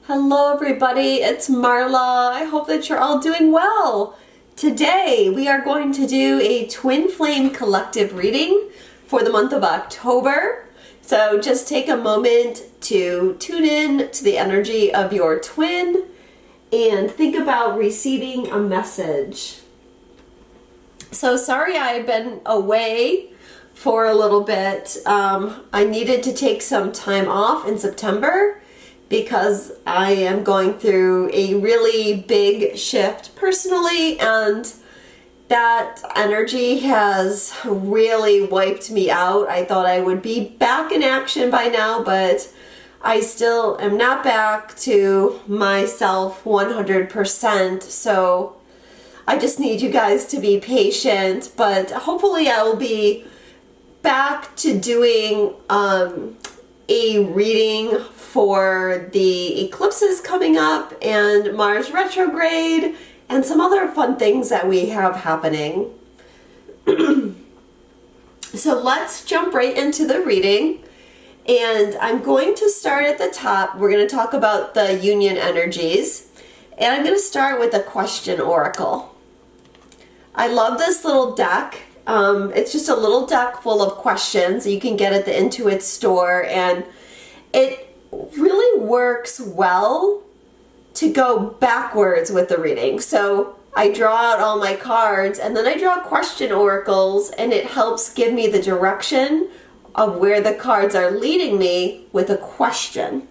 Hello everybody, it's Marla. I hope that you're all doing well. Today we are going to do a twin flame collective reading for the month of October. So just take a moment to tune in to the energy of your twin and think about receiving a message. So sorry I've been away for a little bit. I needed to take some time off in September because I am going through a really big shift personally, and that energy has really wiped me out. I thought I would be back in action by now, but I still am not back to myself 100%. So I just need you guys to be patient, but hopefully I will be back to doing a reading for the eclipses coming up and Mars retrograde and some other fun things that we have happening. So let's jump right into the reading, and I'm going to start at the top. We're going to talk about the union energies, and I'm going to start with the question oracle. I love this little deck. It's just a little deck full of questions you can get at the Intuit store, and it really works well to go backwards with the reading. So I draw out all my cards and then I draw question oracles, and it helps give me the direction of where the cards are leading me with a question.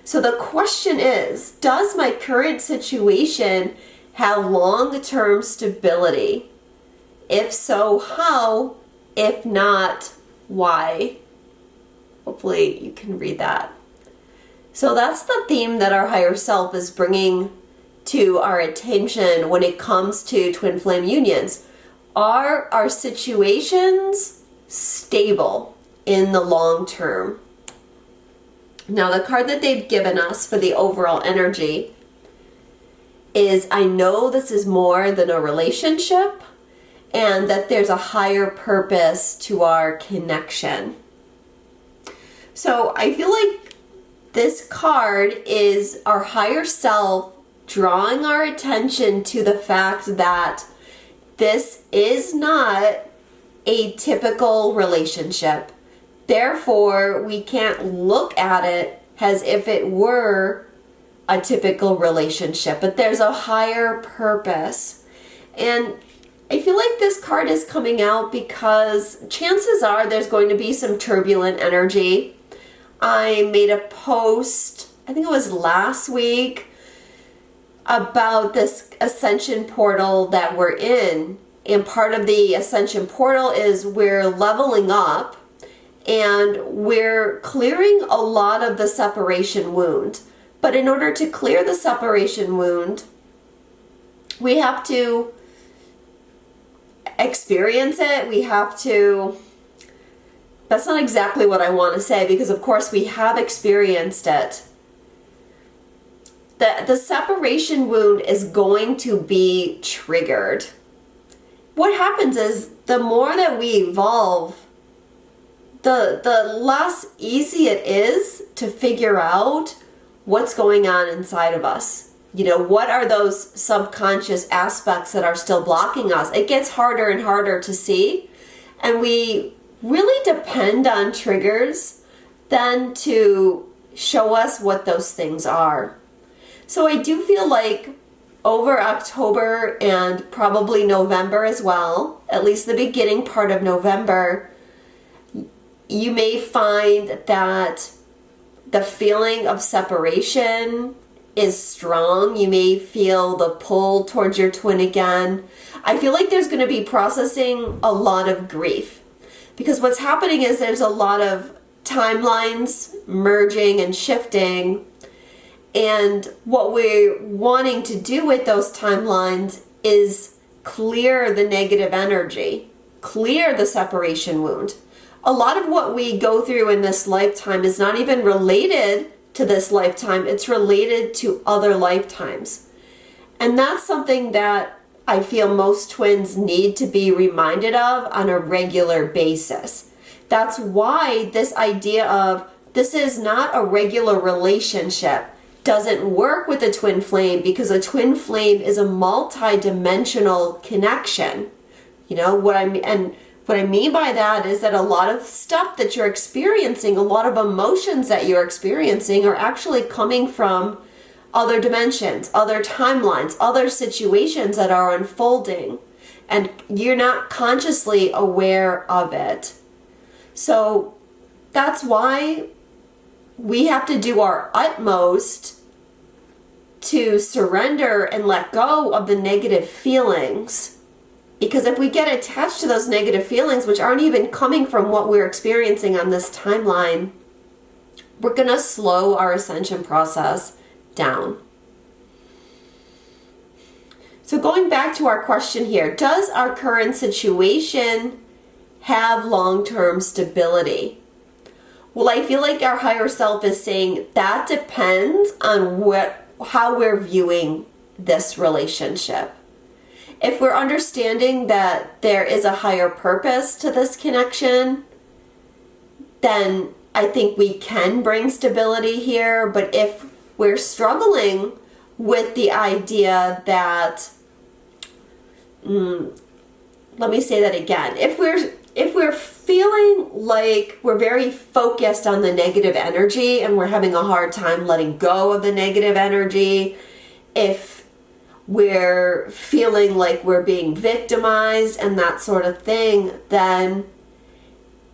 So the question is, does my current situation have long-term stability? If so, how? If not, why? Hopefully you can read that. So that's the theme that our higher self is bringing to our attention when it comes to twin flame unions. Are our situations stable in the long term? Now, the card that they've given us for the overall energy is, I know this is more than a relationship, and that there's a higher purpose to our connection. So I feel like this card is our higher self drawing our attention to the fact that this is not a typical relationship. Therefore, we can't look at it as if it were a typical relationship, but there's a higher purpose. And I feel like this card is coming out because chances are there's going to be some turbulent energy. I made a post, I think it was last week, about this ascension portal that we're in. And part of the ascension portal is we're leveling up and we're clearing a lot of the separation wound. But in order to clear the separation wound, we have to experience it. We have to... That's not exactly what I want to say, because of course we have experienced it. The separation wound is going to be triggered. What happens is the more that we evolve, the less easy it is to figure out what's going on inside of us. You know, what are those subconscious aspects that are still blocking us? It gets harder and harder to see, and we really depend on triggers then to show us what those things are. So I do feel like over October and probably November as well, at least the beginning part of November, you may find that the feeling of separation is strong. You may feel the pull towards your twin again. I feel like there's going to be processing a lot of grief, because what's happening is there's a lot of timelines merging and shifting. And what we're wanting to do with those timelines is clear the negative energy, clear the separation wound. A lot of what we go through in this lifetime is not even related to this lifetime. It's related to other lifetimes. And that's something that I feel most twins need to be reminded of on a regular basis. That's why this idea of this is not a regular relationship doesn't work with a twin flame because a twin flame is a multi-dimensional connection. You know what I mean? And what I mean by that is that a lot of stuff that you're experiencing, a lot of emotions that you're experiencing are actually coming from other dimensions, other timelines, other situations that are unfolding, and you're not consciously aware of it. So that's why we have to do our utmost to surrender and let go of the negative feelings. Because if we get attached to those negative feelings, which aren't even coming from what we're experiencing on this timeline, we're going to slow our ascension process down. So going back to our question here, does our current situation have long-term stability? Well, I feel like our higher self is saying that depends on how we're viewing this relationship. If we're understanding that there is a higher purpose to this connection, then I think we can bring stability here. But if we're struggling with the idea that, let me say that again. If we're feeling like we're very focused on the negative energy and we're having a hard time letting go of the negative energy, if we're feeling like we're being victimized and that sort of thing, then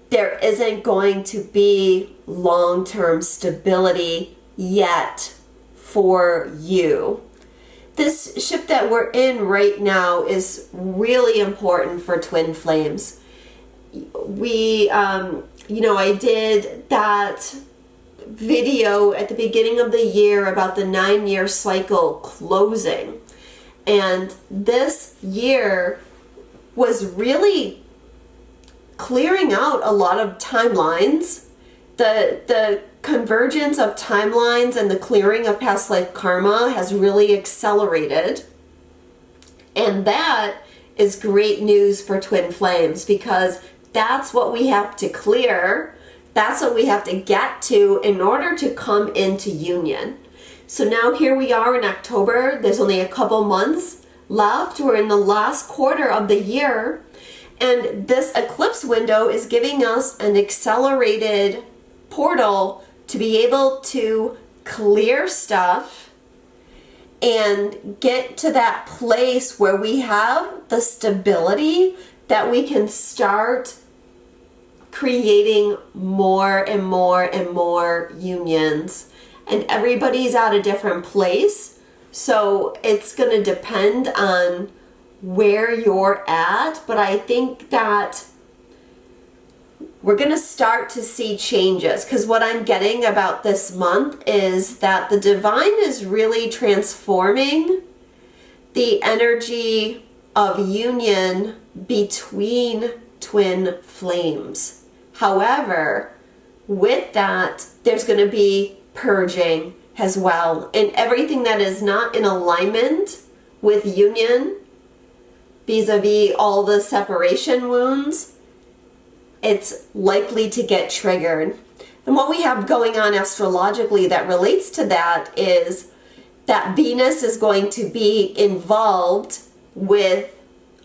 there isn't going to be long-term stability yet for you. This ship that we're in right now is really important for twin flames. I did that video at the beginning of the year about the 9-year cycle closing. And this year was really clearing out a lot of timelines. The convergence of timelines and the clearing of past life karma has really accelerated. And that is great news for twin flames because that's what we have to clear. That's what we have to get to in order to come into union. So now here we are in October. There's only a couple months left. We're in the last quarter of the year. And this eclipse window is giving us an accelerated portal to be able to clear stuff and get to that place where we have the stability that we can start creating more and more and more unions. And everybody's at a different place, so it's going to depend on where you're at, but I think that we're going to start to see changes, because what I'm getting about this month is that the divine is really transforming the energy of union between twin flames. However, with that, there's going to be purging as well, and everything that is not in alignment with union, vis-a-vis all the separation wounds, it's likely to get triggered. And what we have going on astrologically that relates to that is that Venus is going to be involved with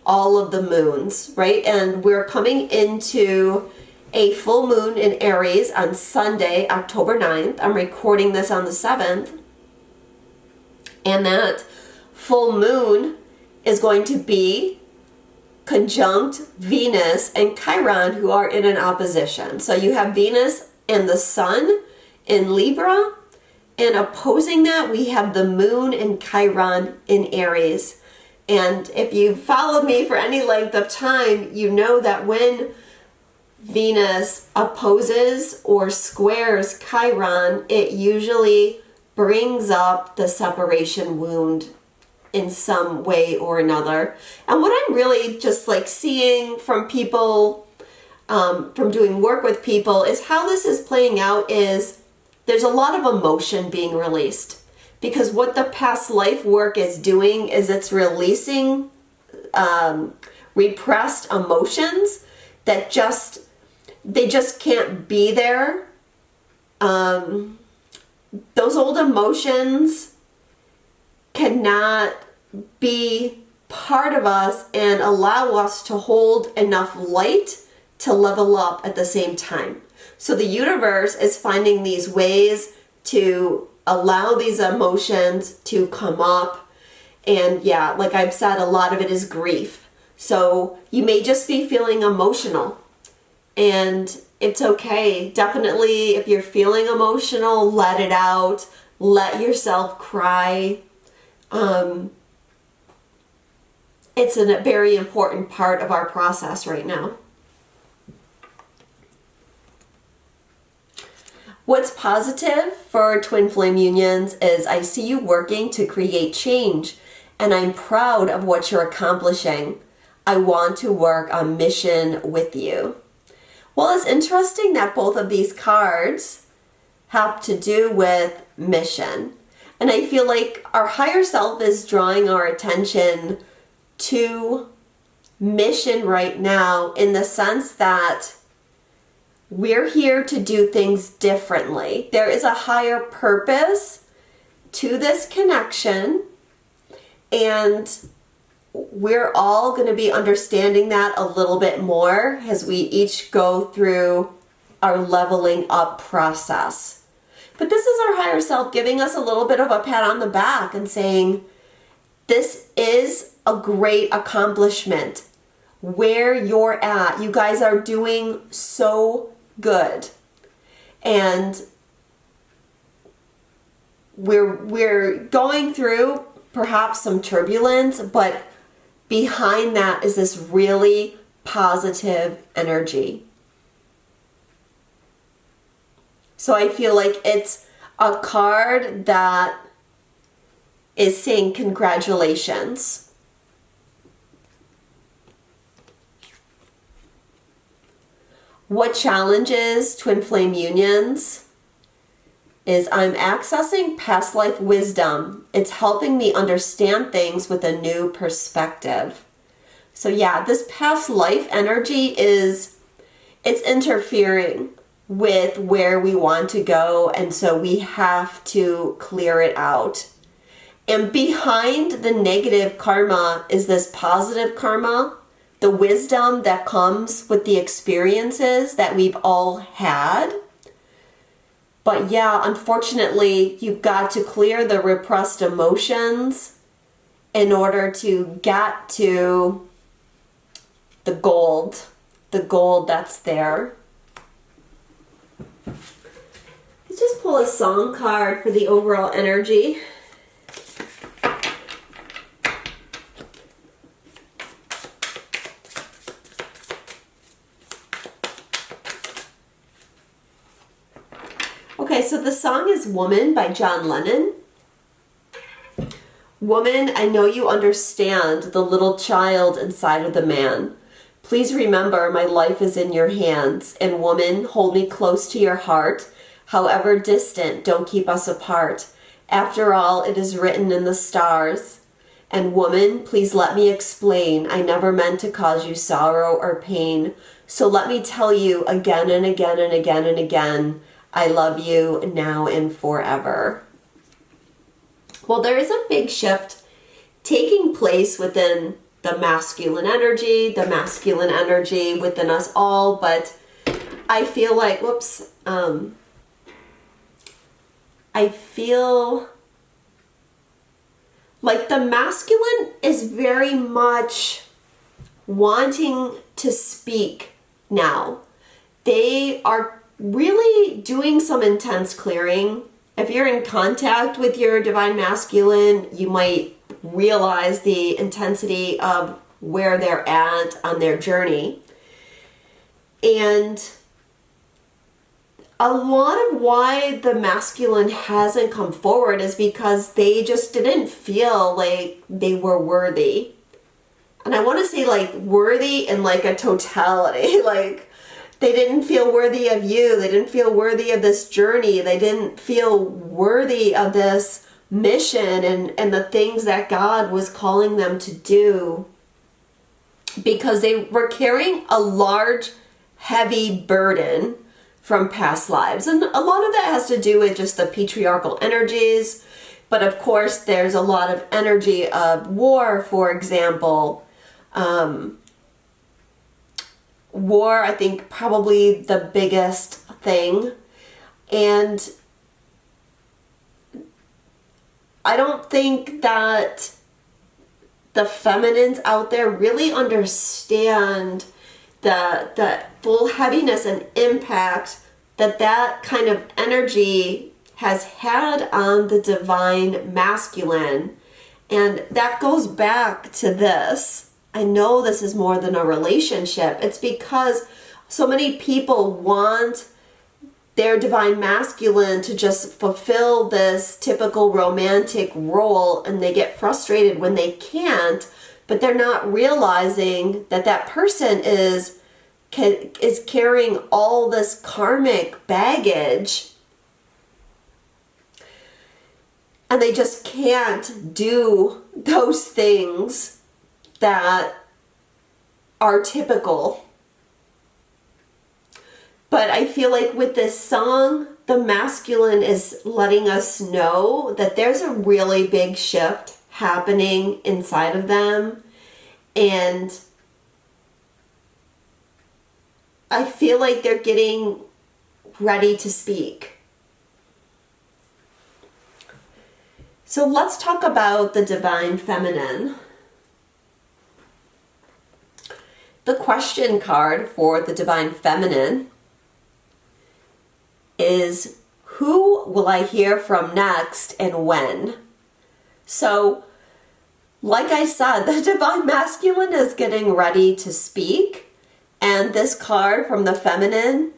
all of the moons, right? And we're coming into a full moon in Aries on Sunday, October 9th. I'm recording this on the 7th. And that full moon is going to be conjunct Venus and Chiron, who are in an opposition. So you have Venus and the Sun in Libra, and opposing that we have the moon and Chiron in Aries. And if you've followed me for any length of time, you know that when Venus opposes or squares Chiron, it usually brings up the separation wound in some way or another. And what I'm really just like seeing from people, from doing work with people, is how this is playing out is there's a lot of emotion being released. Because what the past life work is doing is it's releasing repressed emotions that they just can't be there those old emotions cannot be part of us and allow us to hold enough light to level up at the same time. So the universe is finding these ways to allow these emotions to come up. And yeah, like I've said, a lot of it is grief. So you may just be feeling emotional, and it's okay. Definitely, if you're feeling emotional, let it out. Let yourself cry. It's a very important part of our process right now. What's positive for twin flame unions is I see you working to create change, and I'm proud of what you're accomplishing. I want to work on mission with you. Well, it's interesting that both of these cards have to do with mission. And I feel like our higher self is drawing our attention to mission right now, in the sense that we're here to do things differently. There is a higher purpose to this connection, and we're all going to be understanding that a little bit more as we each go through our leveling up process. But this is our higher self giving us a little bit of a pat on the back and saying, this is a great accomplishment. Where you're at, you guys are doing so good. And we're going through perhaps some turbulence, but behind that is this really positive energy. So I feel like it's a card that is saying congratulations. What challenges twin flame unions is I'm accessing past life wisdom. It's helping me understand things with a new perspective. So yeah, this past life energy it's interfering with where we want to go, and so we have to clear it out. And behind the negative karma is this positive karma, the wisdom that comes with the experiences that we've all had. But yeah, unfortunately, you've got to clear the repressed emotions in order to get to the gold that's there. Let's just pull a song card for the overall energy. Okay, so the song is Woman by John Lennon. Woman, I know you understand the little child inside of the man. Please remember my life is in your hands. And woman, hold me close to your heart. However distant, don't keep us apart. After all, it is written in the stars. And woman, please let me explain. I never meant to cause you sorrow or pain. So let me tell you again and again and again and again, I love you now and forever. Well, there is a big shift taking place within the masculine energy within us all, but I feel like, I feel like the masculine is very much wanting to speak now. They are really doing some intense clearing. If you're in contact with your divine masculine, you might realize the intensity of where they're at on their journey. And a lot of why the masculine hasn't come forward is because they just didn't feel like they were worthy. And I want to say like worthy in like a totality, like they didn't feel worthy of you. They didn't feel worthy of this journey. They didn't feel worthy of this mission and the things that God was calling them to do, because they were carrying a large, heavy burden from past lives. And a lot of that has to do with just the patriarchal energies. But of course, there's a lot of energy of war, for example. War, I think, probably the biggest thing. And I don't think that the feminines out there really understand the full heaviness and impact that kind of energy has had on the divine masculine. And that goes back to this. I know this is more than a relationship. It's because so many people want their divine masculine to just fulfill this typical romantic role, and they get frustrated when they can't, but they're not realizing that that person is carrying all this karmic baggage, and they just can't do those things that are typical. But I feel like with this song, the masculine is letting us know that there's a really big shift happening inside of them. And I feel like they're getting ready to speak. So let's talk about the divine feminine. The question card for the divine feminine is, who will I hear from next and when? So, like I said, the divine masculine is getting ready to speak, and this card from the feminine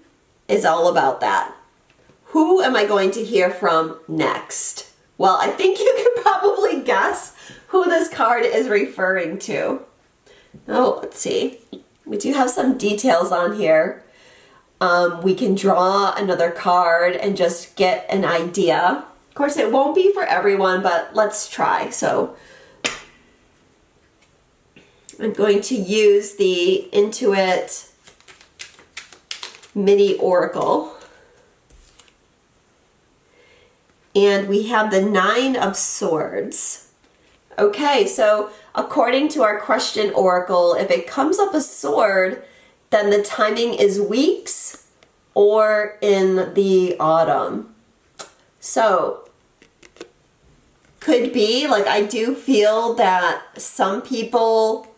is all about that. Who am I going to hear from next? Well, I think you can probably guess who this card is referring to. Oh, let's see. We do have some details on here. We can draw another card and just get an idea. Of course, it won't be for everyone, but let's try. So I'm going to use the Intuit Mini Oracle. And we have the 9 of Swords. Okay, so according to our question oracle, if it comes up a sword, then the timing is weeks or in the autumn. So, could be, like, I do feel that some people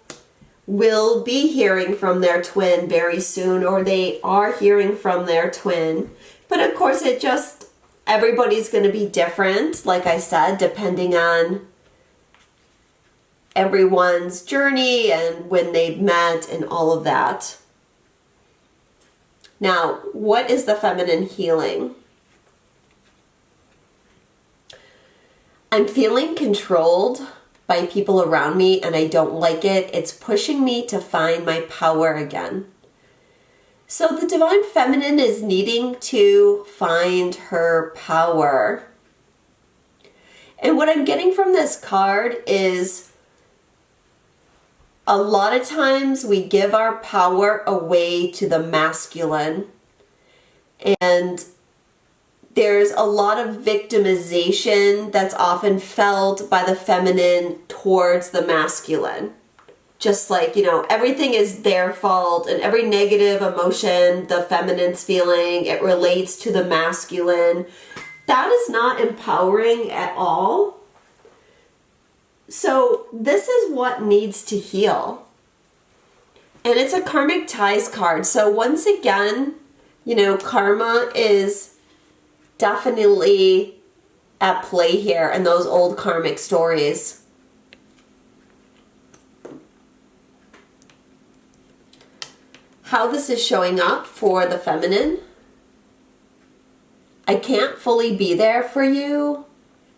will be hearing from their twin very soon, or they are hearing from their twin. But of course, everybody's going to be different, like I said, depending on everyone's journey and when they've met and all of that. Now, what is the feminine healing? I'm feeling controlled by people around me and I don't like it. It's pushing me to find my power again. So the divine feminine is needing to find her power. And what I'm getting from this card is a lot of times we give our power away to the masculine, and there's a lot of victimization that's often felt by the feminine towards the masculine. Just like, everything is their fault, and every negative emotion the feminine's feeling, it relates to the masculine. That is not empowering at all. So this is what needs to heal. And it's a karmic ties card. So once again, karma is definitely at play here in those old karmic stories. How this is showing up for the feminine. I can't fully be there for you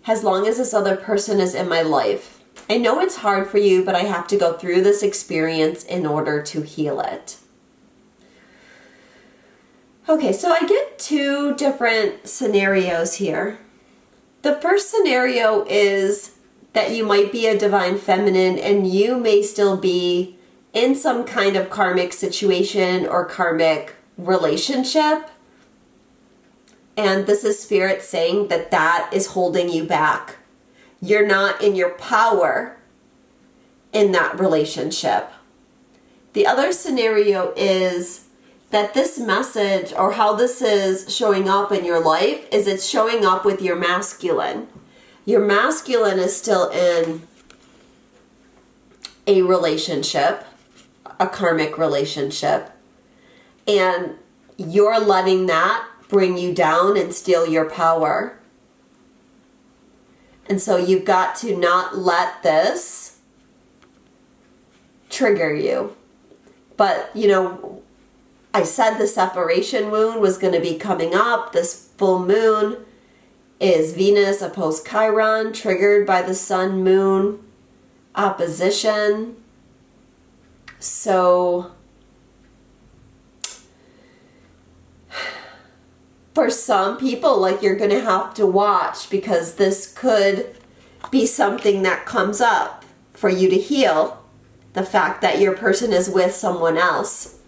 as long as this other person is in my life. I know it's hard for you, but I have to go through this experience in order to heal it. Okay, so I get 2 different scenarios here. The first scenario is that you might be a divine feminine and you may still be in some kind of karmic situation or karmic relationship. And this is Spirit saying that that is holding you back. You're not in your power in that relationship. The other scenario is that this message, or how this is showing up in your life, is it's showing up with your masculine. Your masculine is still in a relationship, a karmic relationship, and you're letting that bring you down and steal your power. And so you've got to not let this trigger you. But, you know, I said the separation moon was going to be coming up. This full moon is Venus opposed Chiron, triggered by the sun moon opposition. So for some people, like, you're going to have to watch, because this could be something that comes up for you to heal. The fact that your person is with someone else.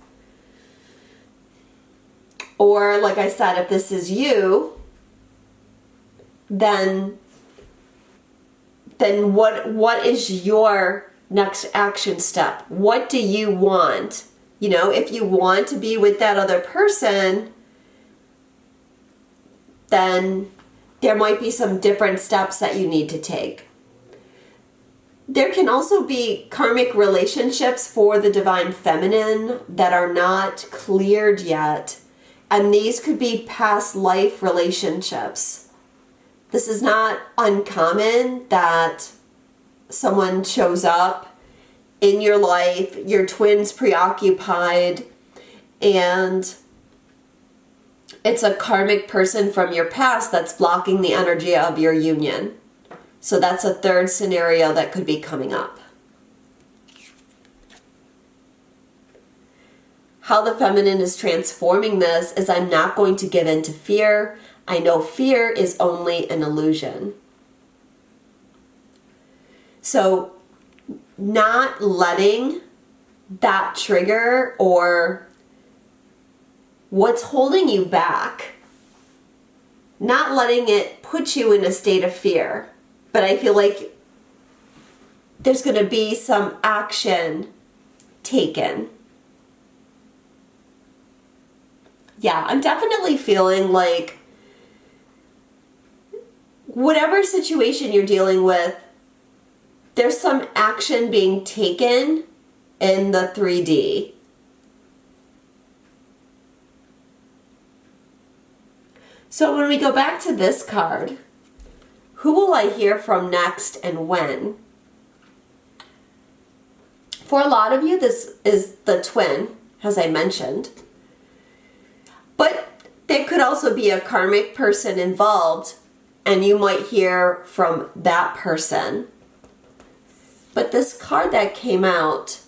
Or, like I said, if this is you, then what is your next action step? What do you want? You know, if you want to be with that other person, then there might be some different steps that you need to take. There can also be karmic relationships for the divine feminine that are not cleared yet. And these could be past life relationships. This is not uncommon that someone shows up in your life, your twin's preoccupied, and it's a karmic person from your past that's blocking the energy of your union. So that's a third scenario that could be coming up. How the feminine is transforming this is, I'm not going to give in to fear. I know fear is only an illusion. So not letting that trigger or what's holding you back, not letting it put you in a state of fear. But I feel like there's going to be some action taken. Yeah, I'm definitely feeling like whatever situation you're dealing with, there's some action being taken in the 3D. So when we go back to this card, who will I hear from next and when? For a lot of you, this is the twin, as I mentioned. But there could also be a karmic person involved, and you might hear from that person. But this card that came out,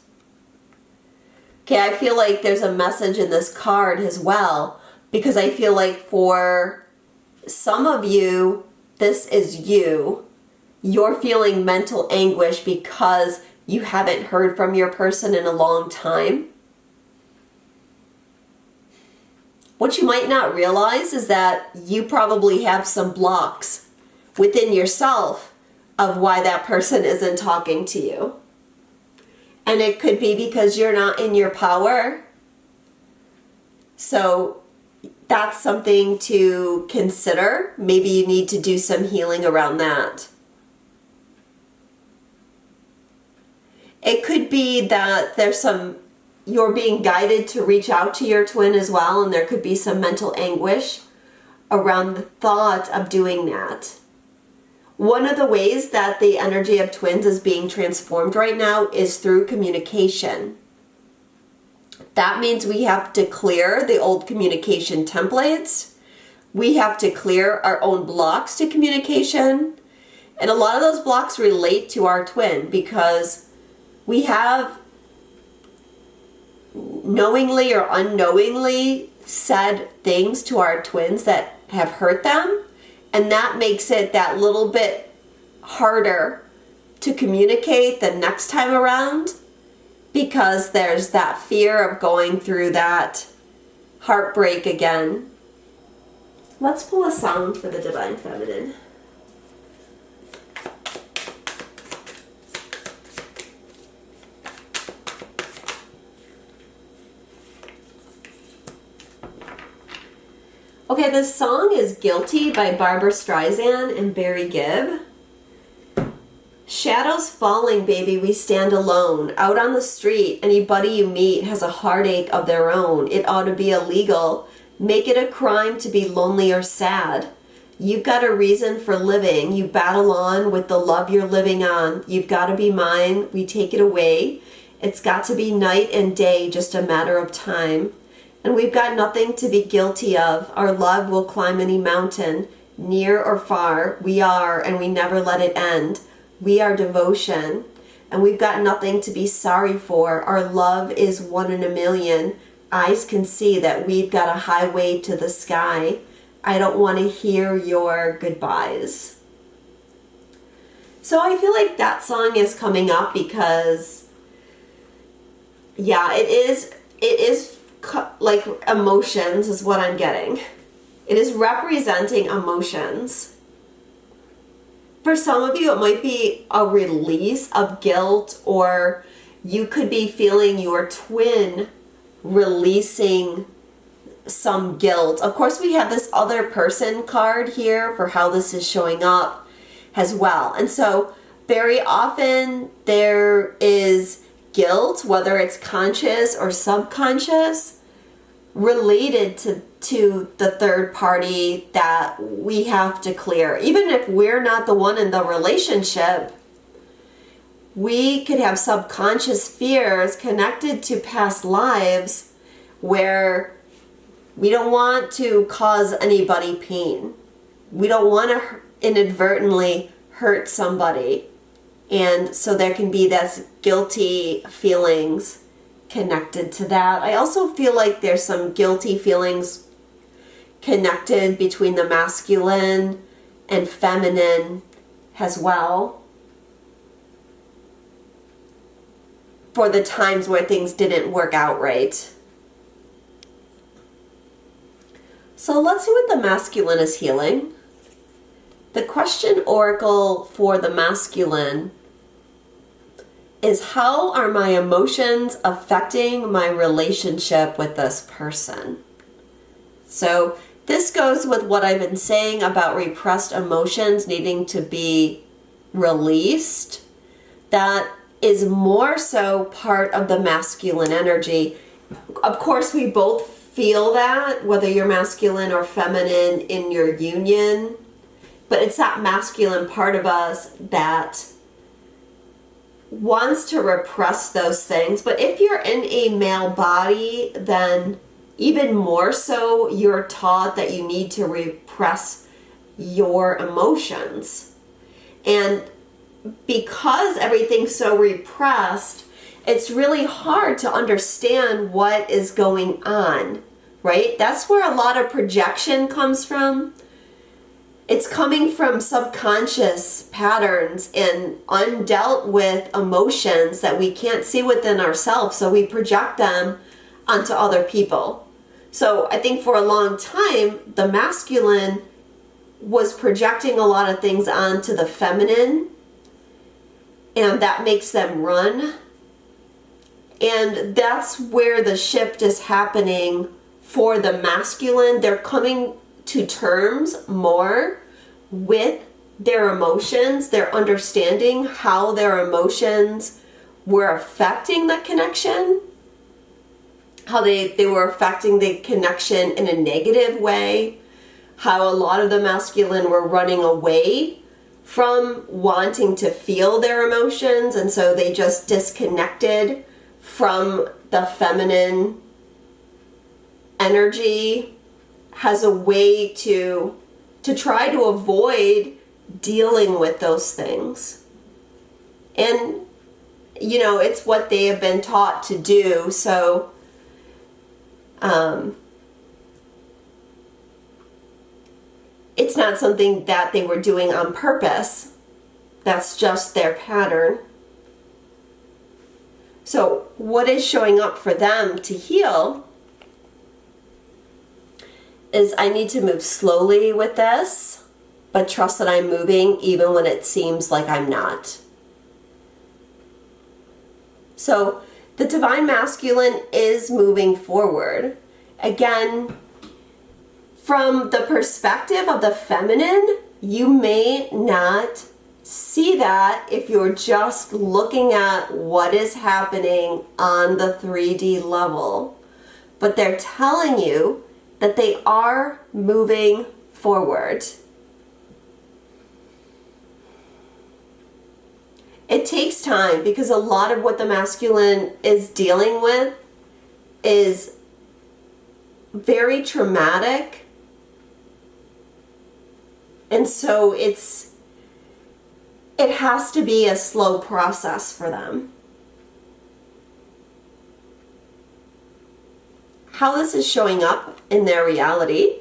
okay, I feel like there's a message in this card as well, because I feel like for some of you, this is you. You're feeling mental anguish because you haven't heard from your person in a long time. What you might not realize is that you probably have some blocks within yourself of why that person isn't talking to you. And it could be because you're not in your power. So that's something to consider. Maybe you need to do some healing around that. It could be that you're being guided to reach out to your twin as well, and there could be some mental anguish around the thought of doing that. One of the ways that the energy of twins is being transformed right now is through communication. That means we have to clear the old communication templates. We have to clear our own blocks to communication. And a lot of those blocks relate to our twin, because we have knowingly or unknowingly said things to our twins that have hurt them, and that makes it that little bit harder to communicate the next time around, because there's that fear of going through that heartbreak again. Let's pull a song for the Divine Feminine. Okay, this song is Guilty by Barbara Streisand and Barry Gibb. Shadows falling, baby, we stand alone. Out on the street, anybody you meet has a heartache of their own. It ought to be illegal. Make it a crime to be lonely or sad. You've got a reason for living. You battle on with the love you're living on. You've got to be mine. We take it away. It's got to be night and day, just a matter of time. And we've got nothing to be guilty of. Our love will climb any mountain, near or far. We are, and we never let it end. We are devotion, and we've got nothing to be sorry for. Our love is 1 in a million. Eyes can see that we've got a highway to the sky. I don't want to hear your goodbyes. So I feel like that song is coming up because, yeah, it is like emotions is what I'm getting. It is representing emotions. For some of you, it might be a release of guilt, or you could be feeling your twin releasing some guilt. Of course, we have this other person card here for how this is showing up as well. And so very often there is guilt, whether it's conscious or subconscious, related to the third party that we have to clear. Even if we're not the one in the relationship, we could have subconscious fears connected to past lives where we don't want to cause anybody pain. We don't want to inadvertently hurt somebody. And so there can be this guilty feelings connected to that. I also feel like there's some guilty feelings connected between the masculine and feminine as well, for the times where things didn't work out right. So let's see what the masculine is healing. The question oracle for the masculine is, how are my emotions affecting my relationship with this person? So this goes with what I've been saying about repressed emotions needing to be released. That is more so part of the masculine energy. Of course, we both feel that, whether you're masculine or feminine in your union, but it's that masculine part of us that wants to repress those things. But if you're in a male body, then even more so, you're taught that you need to repress your emotions. And because everything's so repressed, it's really hard to understand what is going on, right? That's where a lot of projection comes from. It's coming from subconscious patterns and undealt with emotions that we can't see within ourselves, so we project them onto other people. So I think for a long time, the masculine was projecting a lot of things onto the feminine, and that makes them run. And that's where the shift is happening for the masculine. They're coming to terms more with their emotions. They're understanding how their emotions were affecting the connection, how they were affecting the connection in a negative way, how a lot of the masculine were running away from wanting to feel their emotions, and so they just disconnected from the feminine energy as a way to try to avoid dealing with those things. And, you know, it's what they have been taught to do, so it's not something that they were doing on purpose. That's just their pattern. So what is showing up for them to heal is I need to move slowly with this, but trust that I'm moving even when it seems like I'm not. So the divine masculine is moving forward. Again, from the perspective of the feminine, you may not see that if you're just looking at what is happening on the 3D level. But they're telling you that they are moving forward. It takes time because a lot of what the masculine is dealing with is very traumatic. And so it has to be a slow process for them. How this is showing up in their reality.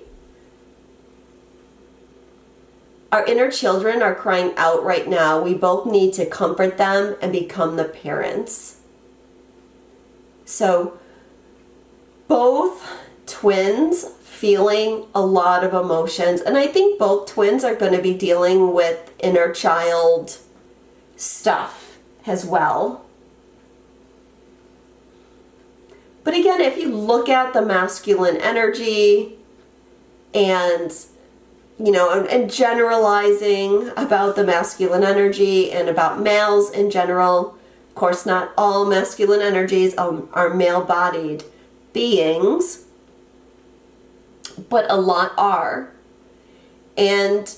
Our inner children are crying out right now. We both need to comfort them and become the parents. So both twins feeling a lot of emotions. And I think both twins are going to be dealing with inner child stuff as well. But again, if you look at the masculine energy and, you know, and generalizing about the masculine energy and about males in general, of course, not all masculine energies are male-bodied beings, but a lot are. And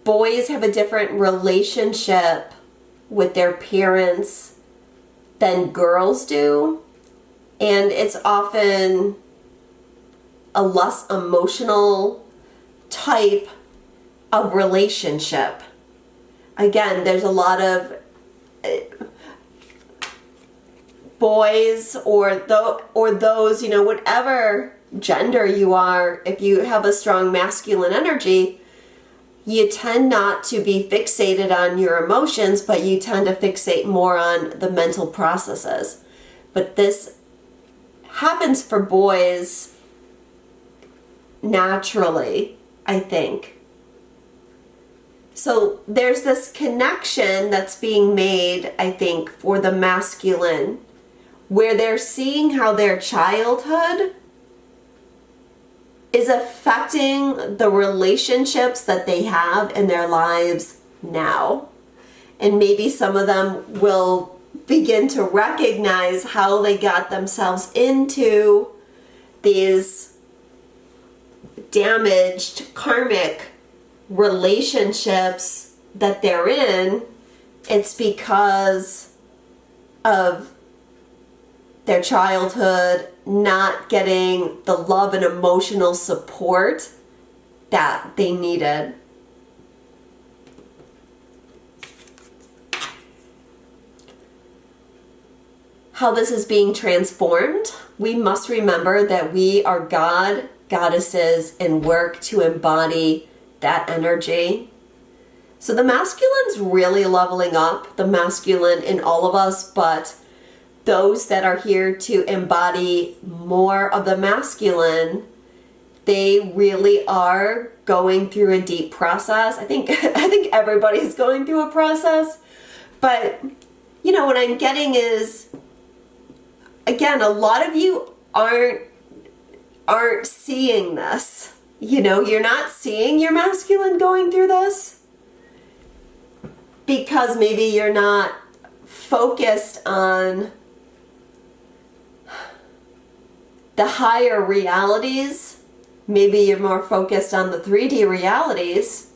boys have a different relationship with their parents than girls do. And it's often a less emotional type of relationship. Again, there's a lot of boys or those, you know, whatever gender you are, if you have a strong masculine energy, you tend not to be fixated on your emotions, but you tend to fixate more on the mental processes. But this happens for boys naturally, I think. So there's this connection that's being made, I think, for the masculine, where they're seeing how their childhood is affecting the relationships that they have in their lives now. And maybe some of them will begin to recognize how they got themselves into these damaged karmic relationships that they're in. It's because of their childhood not getting the love and emotional support that they needed. How this is being transformed, we must remember that we are God, goddesses, and work to embody that energy. So the masculine's really leveling up, the masculine in all of us, but those that are here to embody more of the masculine, they really are going through a deep process. I think everybody's going through a process, but you know what I'm getting is, again, a lot of you aren't seeing this. You know, you're not seeing your masculine going through this because maybe you're not focused on the higher realities. Maybe you're more focused on the 3D realities,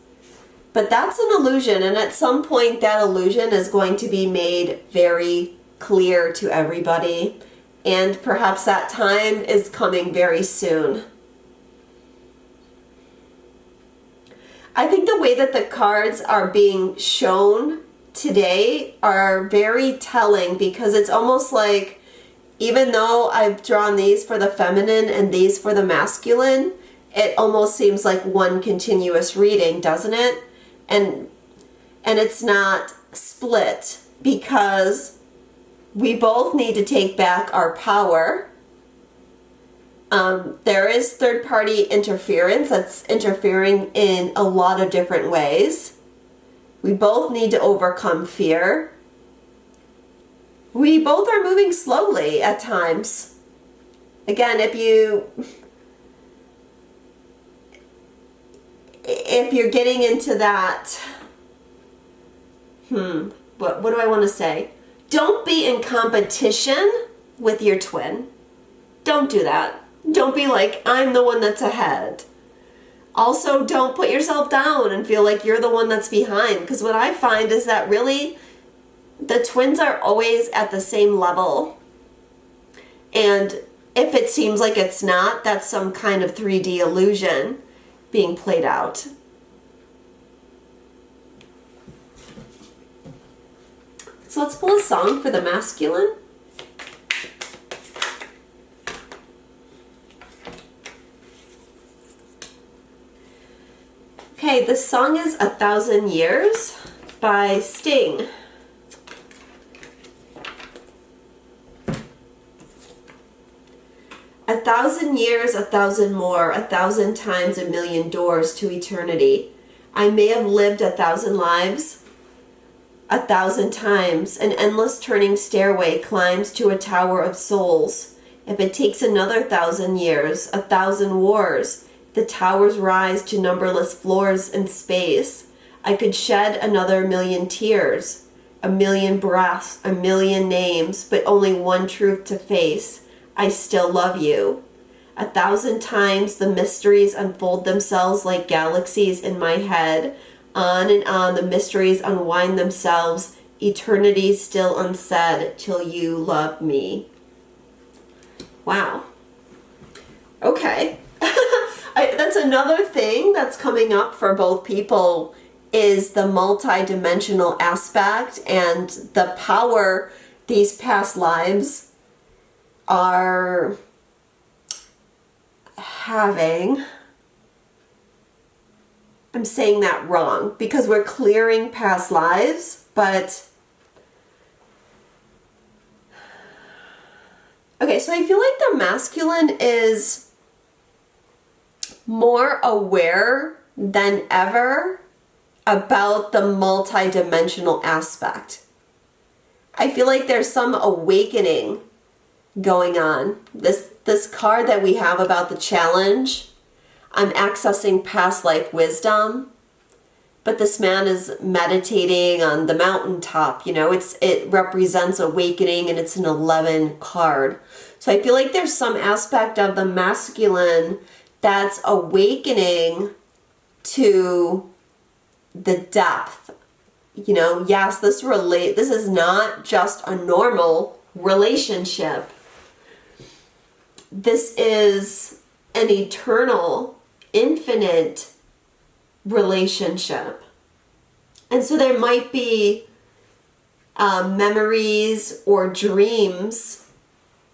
but that's an illusion, and at some point that illusion is going to be made very clear to everybody, and perhaps that time is coming very soon. I think the way that the cards are being shown today are very telling, because it's almost like, even though I've drawn these for the feminine and these for the masculine, it almost seems like one continuous reading, doesn't it? And it's not split, because we both need to take back our power There is third-party interference that's interfering in a lot of different ways. We both need to overcome fear. We both are moving slowly at times. Again, if you're getting into that, what do I want to say? Don't be in competition with your twin. Don't do that. Don't be like, I'm the one that's ahead. Also, don't put yourself down and feel like you're the one that's behind. Because what I find is that really the twins are always at the same level. And if it seems like it's not, that's some kind of 3D illusion being played out. So let's pull a song for the masculine. Okay, this song is 1,000 Years by Sting. A 1,000 years, 1,000 more, 1,000 times, 1,000,000 doors to eternity. I may have lived 1,000 lives, 1,000 times. An endless turning stairway climbs to a tower of souls. If it takes another 1,000 years, 1,000 wars, the towers rise to numberless floors in space. I could shed another 1,000,000 tears, 1,000,000 breaths, 1,000,000 names, but only one truth to face. I still love you. 1,000 times the mysteries unfold themselves like galaxies in my head. On and on the mysteries unwind themselves, eternity still unsaid till you love me. Wow. Okay. That's another thing that's coming up for both people is the multi-dimensional aspect and the power these past lives are having. I'm saying that wrong because we're clearing past lives, but okay, so I feel like the masculine is more aware than ever about the multi-dimensional aspect. I feel like there's some awakening going on. This card that we have about the challenge, I'm accessing past life wisdom, but this man is meditating on the mountaintop. You know, it represents awakening and it's an 11 card. So I feel like there's some aspect of the masculine that's awakening to the depth. You know, yes, this is not just a normal relationship. This is an eternal, infinite relationship. And so there might be memories or dreams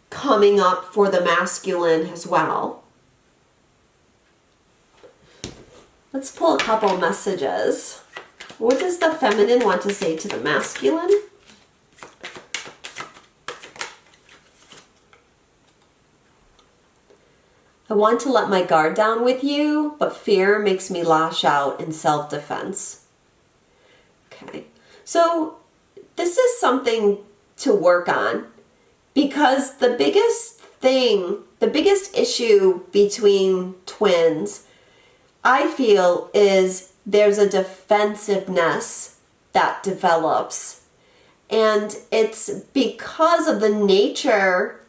coming up for the masculine as well. Let's pull a couple messages. What does the feminine want to say to the masculine? I want to let my guard down with you, but fear makes me lash out in self-defense. Okay, so this is something to work on because the biggest issue between twins, I feel, is there's a defensiveness that develops. And it's because of the nature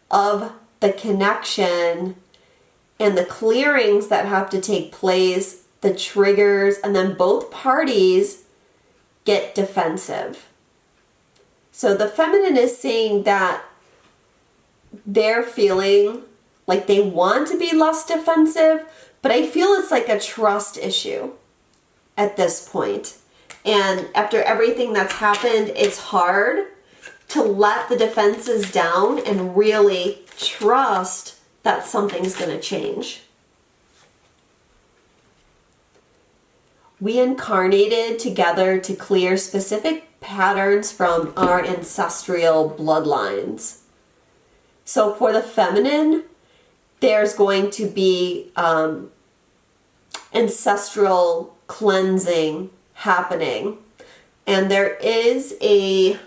of the connection and the clearings that have to take place, the triggers, and then both parties get defensive. So the feminine is saying that they're feeling like they want to be less defensive, but I feel it's like a trust issue at this point. And after everything that's happened, it's hard to let the defenses down and really trust that something's going to change. We incarnated together to clear specific patterns from our ancestral bloodlines. So for the feminine, there's going to be ancestral cleansing happening. And there is a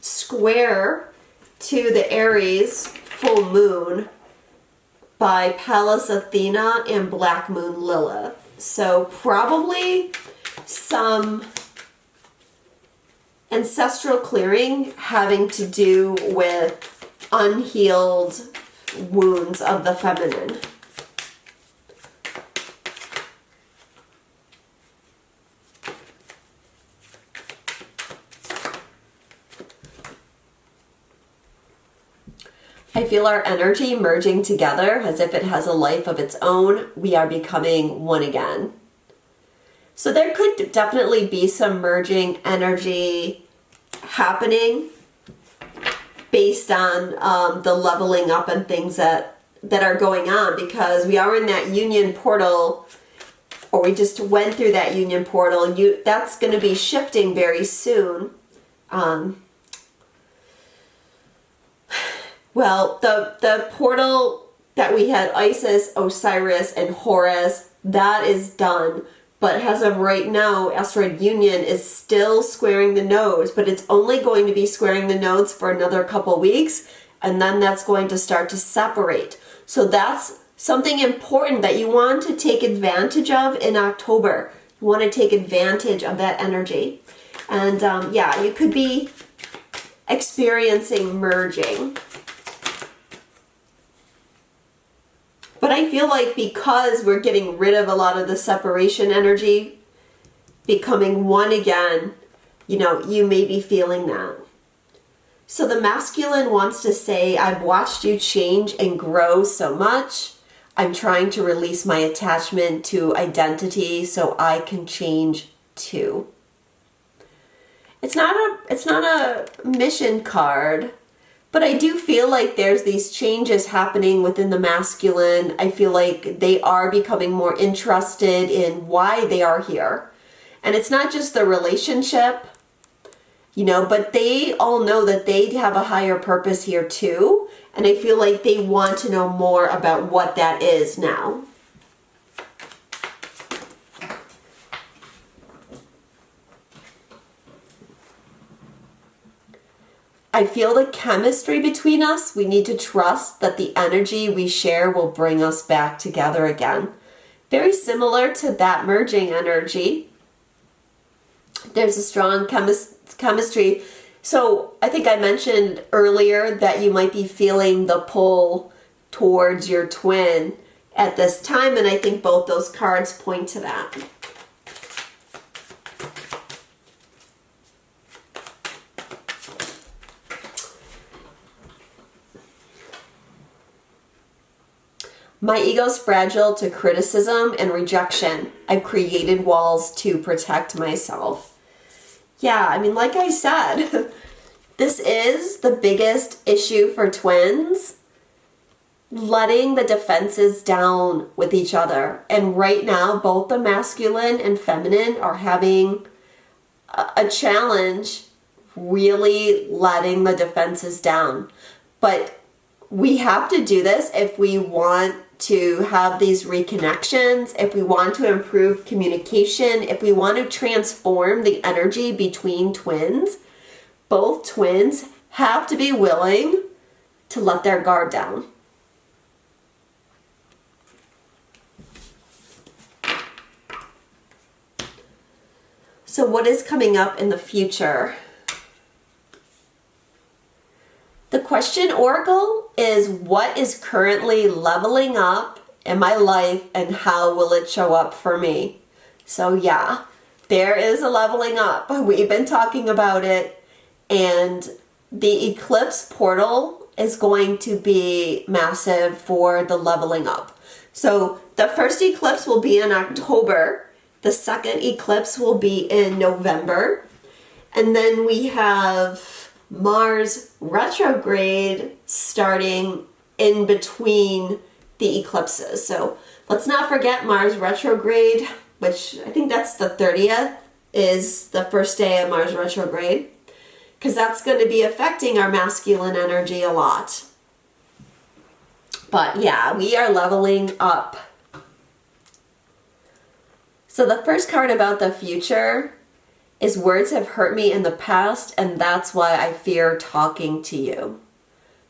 square to the Aries full moon by Pallas Athena and Black Moon Lilith. So probably some ancestral clearing having to do with unhealed wounds of the feminine. I feel our energy merging together as if it has a life of its own. We are becoming one again. So there could definitely be some merging energy happening based on the leveling up and things that are going on, because we are in that union portal, or we just went through that union portal. That's going to be shifting very soon. Well, the portal that we had, Isis, Osiris, and Horus, that is done. But as of right now, asteroid union is still squaring the nodes, but it's only going to be squaring the nodes for another couple weeks, and then that's going to start to separate. So that's something important that you want to take advantage of in October. You want to take advantage of that energy. And yeah, you could be experiencing merging. But I feel like because we're getting rid of a lot of the separation energy, becoming one again, you may be feeling that. So the masculine wants to say, I've watched you change and grow so much. I'm trying to release my attachment to identity so I can change too. It's not a mission card. But I do feel like there's these changes happening within the masculine. I feel like they are becoming more interested in why they are here. And it's not just the relationship, but they all know that they have a higher purpose here too. And I feel like they want to know more about what that is now. I feel the chemistry between us. We need to trust that the energy we share will bring us back together again. Very similar to that merging energy. There's a strong chemistry. So I think I mentioned earlier that you might be feeling the pull towards your twin at this time, and I think both those cards point to that. My ego's fragile to criticism and rejection. I've created walls to protect myself. Yeah, like I said, this is the biggest issue for twins. Letting the defenses down with each other. And right now, both the masculine and feminine are having a challenge really letting the defenses down. But we have to do this if we want to have these reconnections, if we want to improve communication, if we want to transform the energy between twins. Both twins have to be willing to let their guard down. So what is coming up in the future? The question oracle is what is currently leveling up in my life and how will it show up for me? So yeah, there is a leveling up. We've been talking about it, and the eclipse portal is going to be massive for the leveling up. So the first eclipse will be in October. The second eclipse will be in November. And then we have Mars retrograde starting in between the eclipses. So let's not forget Mars retrograde, which I think that's the 30th, is the first day of Mars retrograde, because that's going to be affecting our masculine energy a lot. But yeah, we are leveling up. So the first card about the future is words have hurt me in the past, and that's why I fear talking to you.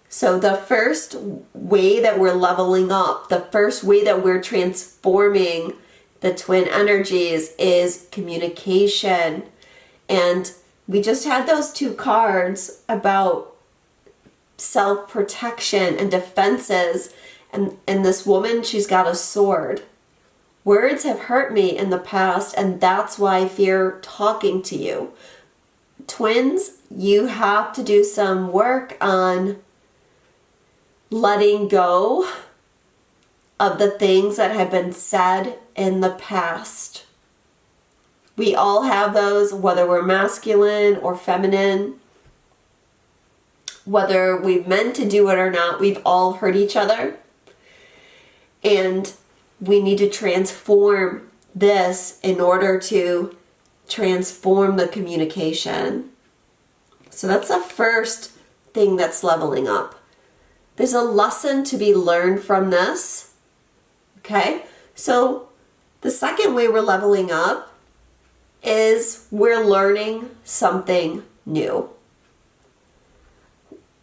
So the first way that we're leveling up, the first way that we're transforming the twin energies is communication. And we just had those two cards about self-protection and defenses. And this woman, she's got a sword. Words have hurt me in the past, and that's why I fear talking to you. Twins, you have to do some work on letting go of the things that have been said in the past. We all have those, whether we're masculine or feminine, whether we've meant to do it or not, we've all hurt each other. And we need to transform this in order to transform the communication. So that's the first thing that's leveling up. There's a lesson to be learned from this. Okay? So the second way we're leveling up is we're learning something new.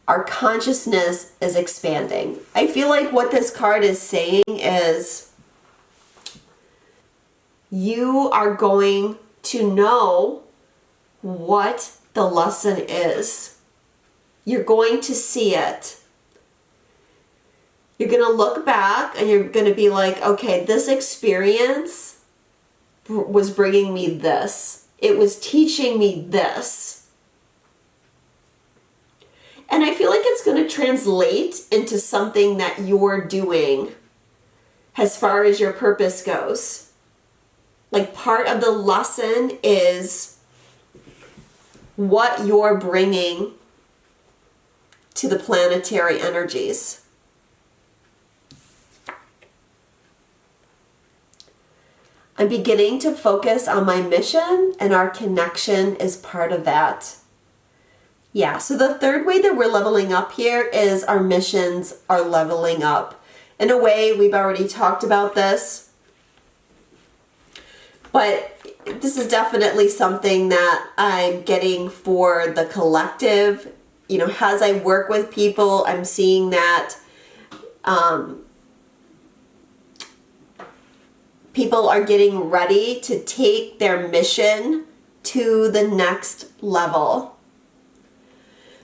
Our consciousness is expanding. I feel like what this card is saying is you are going to know what the lesson is. You're going to see it. You're going to look back and you're going to be like, okay, this experience was bringing me this. It was teaching me this. And I feel like it's going to translate into something that you're doing as far as your purpose goes. Like part of the lesson is what you're bringing to the planetary energies. I'm beginning to focus on my mission, and our connection is part of that. Yeah, so the third way that we're leveling up here is our missions are leveling up. In a way, we've already talked about this. But this is definitely something that I'm getting for the collective. You know, as I work with people, I'm seeing that people are getting ready to take their mission to the next level.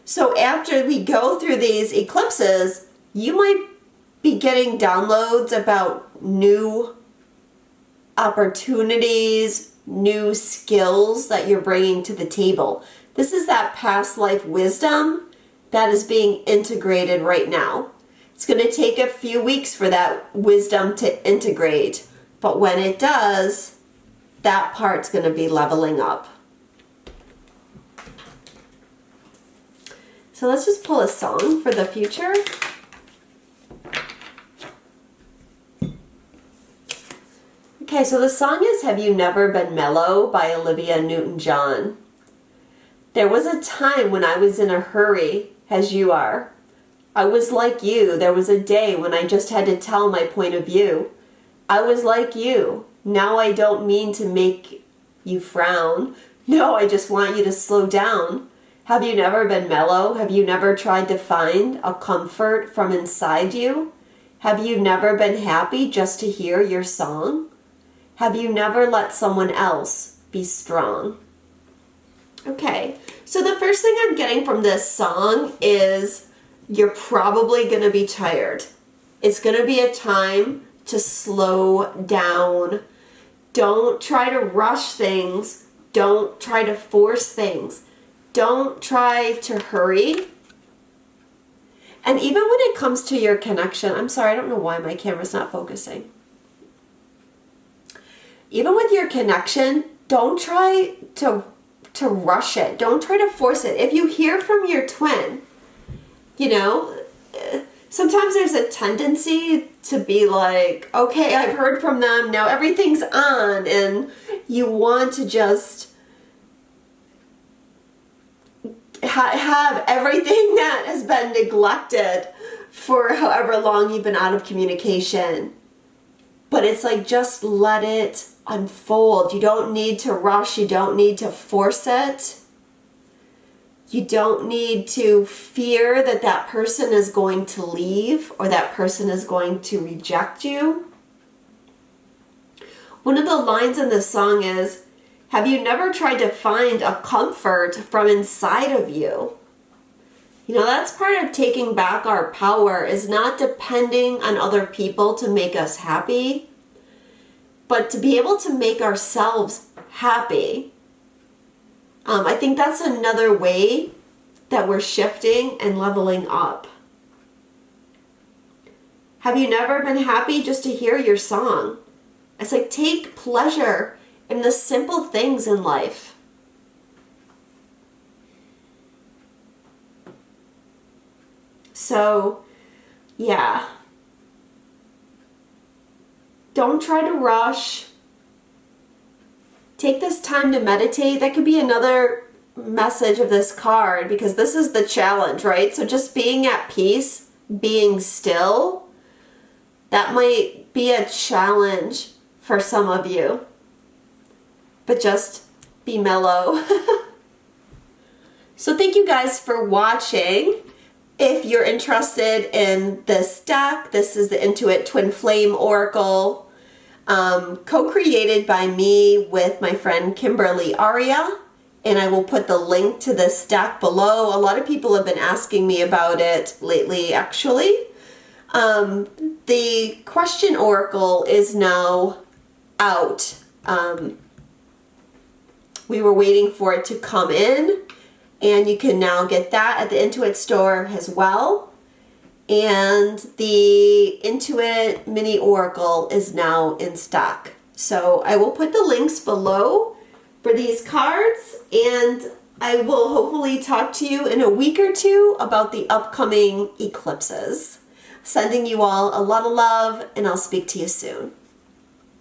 So after we go through these eclipses, you might be getting downloads about new opportunities, new skills that you're bringing to the table. This is that past life wisdom that is being integrated right now. It's going to take a few weeks for that wisdom to integrate, but when it does, that part's going to be leveling up. So let's just pull a song for the future. Okay, so the song is Have You Never Been Mellow by Olivia Newton-John. There was a time when I was in a hurry, as you are. I was like you. There was a day when I just had to tell my point of view. I was like you. Now I don't mean to make you frown. No, I just want you to slow down. Have you never been mellow? Have you never tried to find a comfort from inside you? Have you never been happy just to hear your song? Have you never let someone else be strong? Okay, so the first thing I'm getting from this song is you're probably going to be tired. It's going to be a time to slow down. Don't try to rush things. Don't try to force things. Don't try to hurry. And even when it comes to your connection, I'm sorry, I don't know why my camera's not focusing. Even with your connection, don't try to rush it. Don't try to force it. If you hear from your twin, you know, sometimes there's a tendency to be like, okay, I've heard from them, now everything's on, and you want to just have everything that has been neglected for however long you've been out of communication. But it's like, just let it unfold. You don't need to rush. You don't need to force it. You don't need to fear that that person is going to leave or that person is going to reject you. One of the lines in this song is, have you never tried to find a comfort from inside of you? You know, that's part of taking back our power, is not depending on other people to make us happy, but to be able to make ourselves happy. I think that's another way that we're shifting and leveling up. Have you never been happy just to hear your song? It's like, take pleasure in the simple things in life. So, yeah. Don't try to rush. Take this time to meditate. That could be another message of this card, because this is the challenge, right? So just being at peace, being still, that might be a challenge for some of you. But just be mellow. So thank you guys for watching. If you're interested in this deck, this is the Intuit Twin Flame Oracle, co-created by me with my friend Kimberly Aria, and I will put the link to this deck below. A lot of people have been asking me about it lately, actually. The question oracle is now out. We were waiting for it to come in, and you can now get that at the Intuit store as well. And the Intuit Mini Oracle is now in stock. So I will put the links below for these cards, and I will hopefully talk to you in a week or two about the upcoming eclipses. Sending you all a lot of love, and I'll speak to you soon.